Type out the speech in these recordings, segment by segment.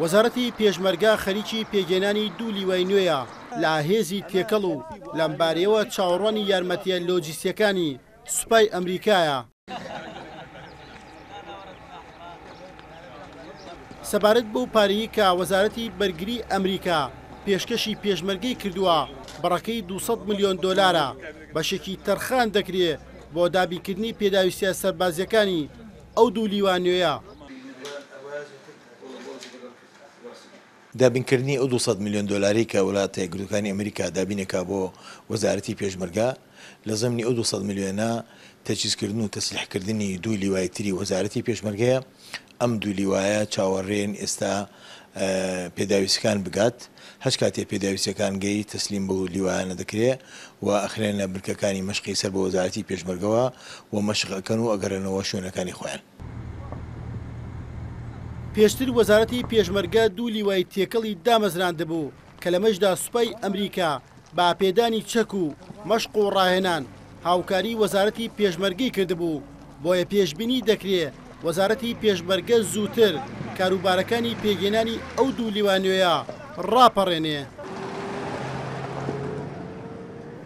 وەزارەتی پێشمەرگە خەریکی پێگەێنانی دوو لیوای نوێیە لە هێزی تێکەڵ و لەمبارەوە چاوەڕوانی یارمەتیە لۆجیستیەکانی سوپای ئەمریکایە. سەبارەت بەو پارەیە کە وەزارەتی بەرگری ئەمریکا پێشکەشی پێشمەرگەی کردووە بەڕەکەی 200 ملیۆن دۆلارە بەشێکی تەرخان دەکرێت بۆ دابینکردنی پێداویستە سەربازیەکانی ئەو دوو لیوان نوێیە. دابینکردنی ئەو 200 ملیۆن دۆلاری کە وڵاتە یەکگرتووەکانی ئەمریکا دابینێکا بۆ وەزارەتی پێشمەرگە لە زەمنی ئەو 200 ملیۆنە تەجهیزکردن و تەسلیحکردنی دوو لیوای تری وەزارەتی پێشمەرگەیە. ئەم دوو لیوایە چاوەڕێن ئێستا پێداویستەکان بگات هەچ کاتێ پێداویستەکان گەی تەسلیم بە لیوایانە دەکرێت و ئەخرێنە بنکەکانی مەشقی سەر بە وەزارەتی پێشمەرگەوە و مەشقەکەن و ئەگەڕێنەوە شوێنەکانی خۆیان. پێشتر وەزارەتی پێشمەرگە دوو لیوای تێکەڵی دامەزراندبوو کە لە مەشدا سوپای ئەمریکا با پێدانی چەک و مەشق و ڕاهێنان هاوکاری وەزارەتی پێشمەرگەی کردبوو. بۆیە پێشبینی دەکرێت وەزارەتی پێشمەرگە زووتر کاروبارەکانی پێگەێنانی ئەو دوو لیوانوێیە ڕاپەڕێنێ.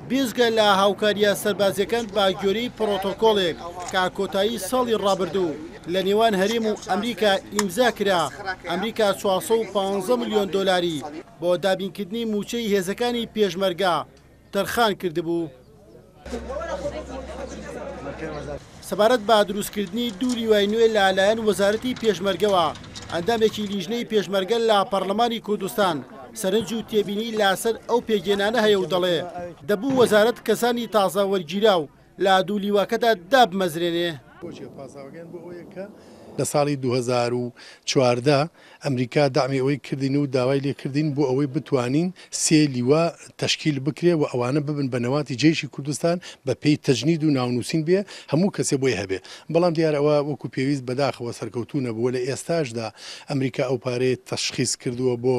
بێزگە لە هاوکاریە سەربازیەکان با گوێرەی پڕۆتۆکۆڵێک کە کۆتایی ساڵی ڕابردوو لە نێوان هەرێم و ئەمریکا ئیمزا کرا. ئەمریکا 415 ملیۆن دۆلاری بۆ دابینکردنی موچەی هێزەکانی پێشمەرگە تەرخان کردبوو. سەبارەت بە دروستکردنی دوو لیوای نوێ لەلایەن وەزارەتی پێشمەرگەوە ئەندامێکی لیژنەی پێشمەرگە لە پەرلەمانی کوردستان سەرنج و تێبینی لاسەر ئەو پێگەێنانە هەیە و دەڵێ دەبوو وەزارەت کەسانی تازە وەرگیرا و لە دوو لیواکەدا دابمەزرێنێ. لە ساڵی 2014 ئەمریکا دامی ئەوەی کردین و داوای لێکردین بۆ ئەوەی بتوانین سێ لیوە تەشکیل بکرێ و ئەوانە ببن بە نەواتی جێشی کوردستان بە پێی تەجنید و ناونووسین بێ هەموو کەسێ بۆی هەبێ. بەڵام دیارەوە وەکو پێویست بەداخەوە سەرکەوتو نەبووە لە ئێستاشدا ئەمریکا ئەو پارەیە تەشخیص کردووە بۆ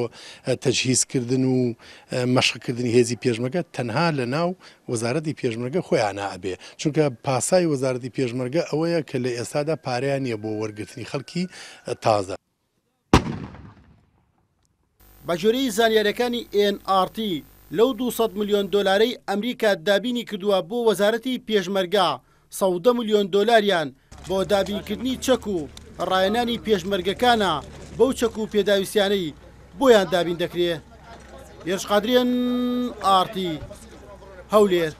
تەجهیزکردن و مەشقکردنی هێزی پێشمەرگە تەنها لە ناو وەزارەتی پێشمەرگە خۆیان ئابێ چونکە پاسای وەزارەتی پێشمەرگە ئەوەیە کە لە ئێستادا پارەیان نییە بۆ وەرگرتنی خەڵکی تازە. بەژێرەی زانیاریەکانی NRT لەو 200 ملیۆن دۆلارەی ئەمریکا دابینی کردووە بۆ وەزارەتی پێشمەرگە 100 ملیۆن دۆلاریان بۆ دابینکردنی چەک و ڕایەنانی پێشمەرگەکانە بەو چەک و پێداویستیانەی بۆیان دابین دەکرێت. هێرش قادریان ئارتی هەولێر.